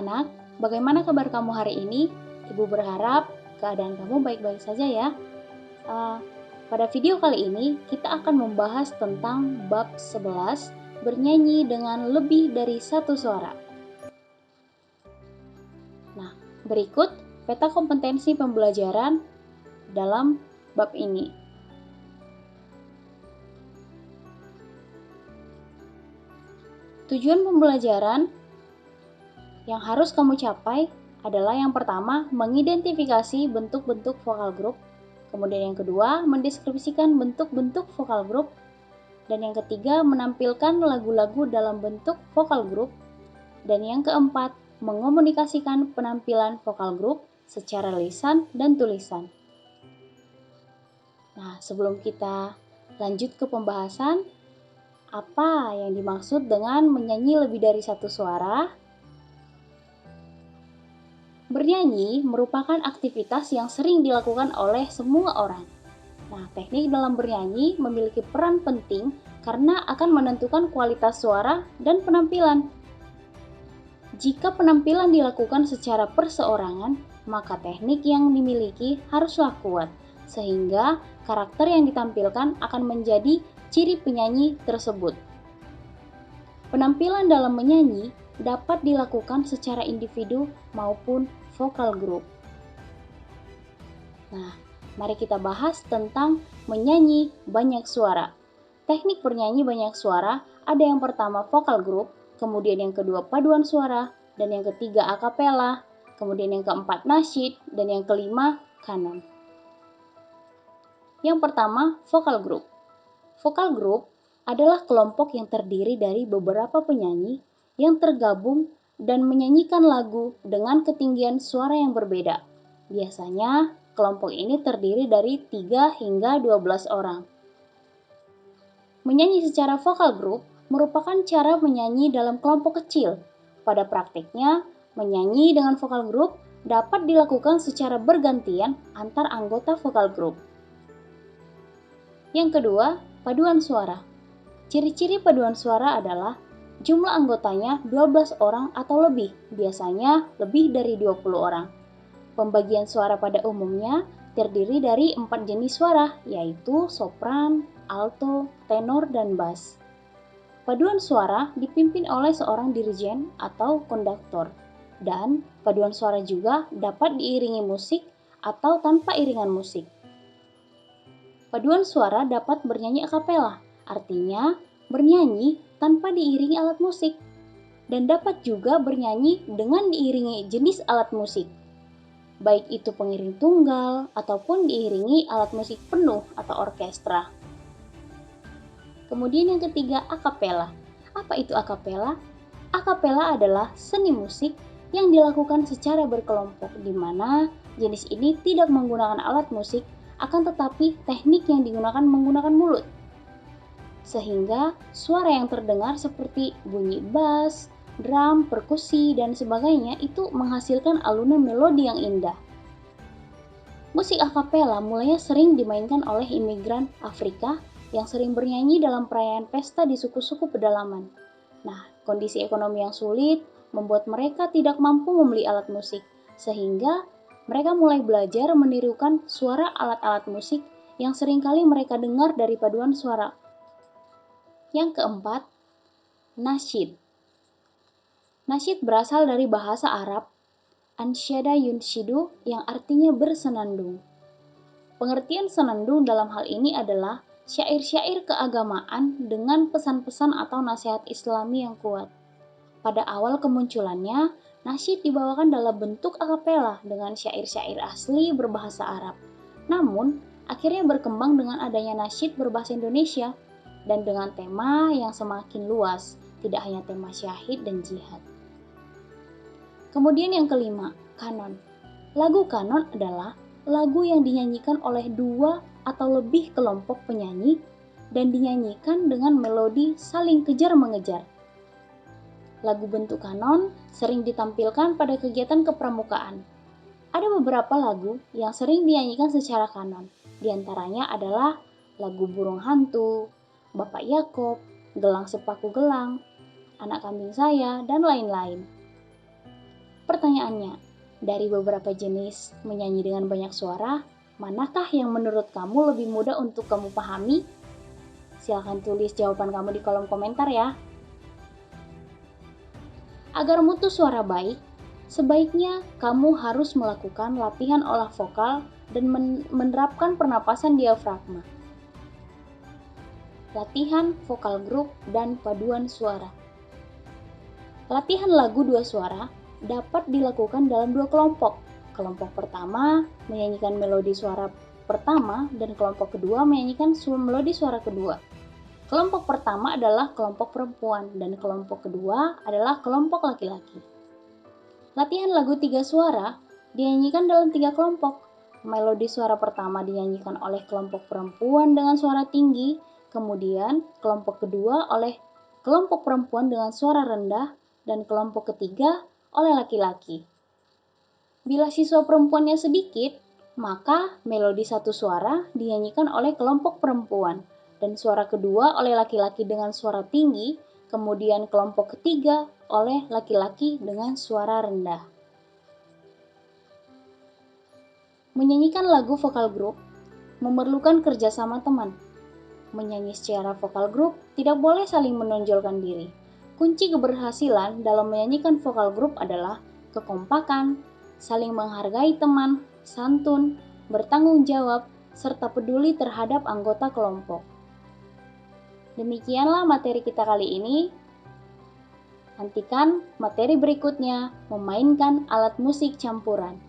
anak-anak, bagaimana kabar kamu hari ini? Ibu berharap keadaan kamu baik-baik saja ya. Pada video kali ini, kita akan membahas tentang bab 11, bernyanyi dengan lebih dari satu suara. Nah, berikut peta kompetensi pembelajaran dalam bab ini. Tujuan pembelajaran yang harus kamu capai adalah yang pertama, mengidentifikasi bentuk-bentuk vokal grup, kemudian yang kedua, mendeskripsikan bentuk-bentuk vokal grup, dan yang ketiga, menampilkan lagu-lagu dalam bentuk vokal grup, dan yang keempat, mengomunikasikan penampilan vokal grup secara lisan dan tulisan. Nah, sebelum kita lanjut ke pembahasan, apa yang dimaksud dengan menyanyi lebih dari satu suara? Bernyanyi merupakan aktivitas yang sering dilakukan oleh semua orang. Nah, teknik dalam bernyanyi memiliki peran penting karena akan menentukan kualitas suara dan penampilan. Jika penampilan dilakukan secara perseorangan, maka teknik yang dimiliki haruslah kuat, sehingga karakter yang ditampilkan akan menjadi ciri penyanyi tersebut. Penampilan dalam menyanyi dapat dilakukan secara individu maupun vokal grup. Nah, mari kita bahas tentang menyanyi banyak suara. Teknik bernyanyi banyak suara ada yang pertama vokal grup, kemudian yang kedua paduan suara, dan yang ketiga akapela, kemudian yang keempat nasyid, dan yang kelima kanon. Yang pertama, vokal grup. Vokal grup adalah kelompok yang terdiri dari beberapa penyanyi yang tergabung dan menyanyikan lagu dengan ketinggian suara yang berbeda. Biasanya, kelompok ini terdiri dari 3 hingga 12 orang. Menyanyi secara vokal grup merupakan cara menyanyi dalam kelompok kecil. Pada praktiknya, menyanyi dengan vokal grup dapat dilakukan secara bergantian antar anggota vokal grup. Yang kedua, paduan suara. Ciri-ciri paduan suara adalah jumlah anggotanya 12 orang atau lebih, biasanya lebih dari 20 orang. Pembagian suara pada umumnya terdiri dari 4 jenis suara, yaitu sopran, alto, tenor, dan bass. Paduan suara dipimpin oleh seorang dirjen atau konduktor, dan paduan suara juga dapat diiringi musik atau tanpa iringan musik. Paduan suara dapat bernyanyi akapela, artinya bernyanyi tanpa diiringi alat musik, dan dapat juga bernyanyi dengan diiringi jenis alat musik, baik itu pengiring tunggal ataupun diiringi alat musik penuh atau orkestra. Kemudian yang ketiga, akapela. Apa itu akapela? Akapela adalah seni musik yang dilakukan secara berkelompok, di mana jenis ini tidak menggunakan alat musik, akan tetapi teknik yang digunakan menggunakan mulut. Sehingga suara yang terdengar seperti bunyi bass, drum, perkusi, dan sebagainya itu menghasilkan alunan melodi yang indah. Musik akapela mulanya sering dimainkan oleh imigran Afrika yang sering bernyanyi dalam perayaan pesta di suku-suku pedalaman. Nah, kondisi ekonomi yang sulit membuat mereka tidak mampu membeli alat musik, sehingga mereka mulai belajar menirukan suara alat-alat musik yang seringkali mereka dengar dari paduan suara. Yang keempat, nasyid. Nasyid berasal dari bahasa Arab ansyada yunshidu yang artinya bersenandung. Pengertian senandung dalam hal ini adalah syair-syair keagamaan dengan pesan-pesan atau nasihat Islami yang kuat. Pada awal kemunculannya, nasyid dibawakan dalam bentuk akapela dengan syair-syair asli berbahasa Arab. Namun, akhirnya berkembang dengan adanya nasyid berbahasa Indonesia dan dengan tema yang semakin luas, tidak hanya tema syahid dan jihad. Kemudian yang kelima, kanon. Lagu kanon adalah lagu yang dinyanyikan oleh 2 atau lebih kelompok penyanyi dan dinyanyikan dengan melodi saling kejar-mengejar. Lagu bentuk kanon sering ditampilkan pada kegiatan kepramukaan. Ada beberapa lagu yang sering dinyanyikan secara kanon. Di antaranya adalah lagu Burung Hantu, Bapak Yakob, Gelang Sepaku Gelang, Anak Kambing Saya, dan lain-lain. Pertanyaannya, dari beberapa jenis menyanyi dengan banyak suara, manakah yang menurut kamu lebih mudah untuk kamu pahami? Silahkan tulis jawaban kamu di kolom komentar ya. Agar mutu suara baik, sebaiknya kamu harus melakukan latihan olah vokal dan menerapkan pernapasan diafragma. Latihan vokal grup dan paduan suara. Latihan lagu dua suara dapat dilakukan dalam dua kelompok. Kelompok pertama menyanyikan melodi suara pertama dan kelompok kedua menyanyikan melodi suara kedua. Kelompok pertama adalah kelompok perempuan dan kelompok kedua adalah kelompok laki-laki. Latihan lagu tiga suara dinyanyikan dalam tiga kelompok. Melodi suara pertama dinyanyikan oleh kelompok perempuan dengan suara tinggi, kemudian kelompok kedua oleh kelompok perempuan dengan suara rendah, dan kelompok ketiga oleh laki-laki. Bila siswa perempuannya sedikit, maka melodi satu suara dinyanyikan oleh kelompok perempuan dan suara kedua oleh laki-laki dengan suara tinggi, kemudian kelompok ketiga oleh laki-laki dengan suara rendah. Menyanyikan lagu vokal grup memerlukan kerjasama teman. Menyanyi secara vokal grup tidak boleh saling menonjolkan diri. Kunci keberhasilan dalam menyanyikan vokal grup adalah kekompakan, saling menghargai teman, santun, bertanggung jawab, serta peduli terhadap anggota kelompok. Demikianlah materi kita kali ini. Nantikan materi berikutnya memainkan alat musik campuran.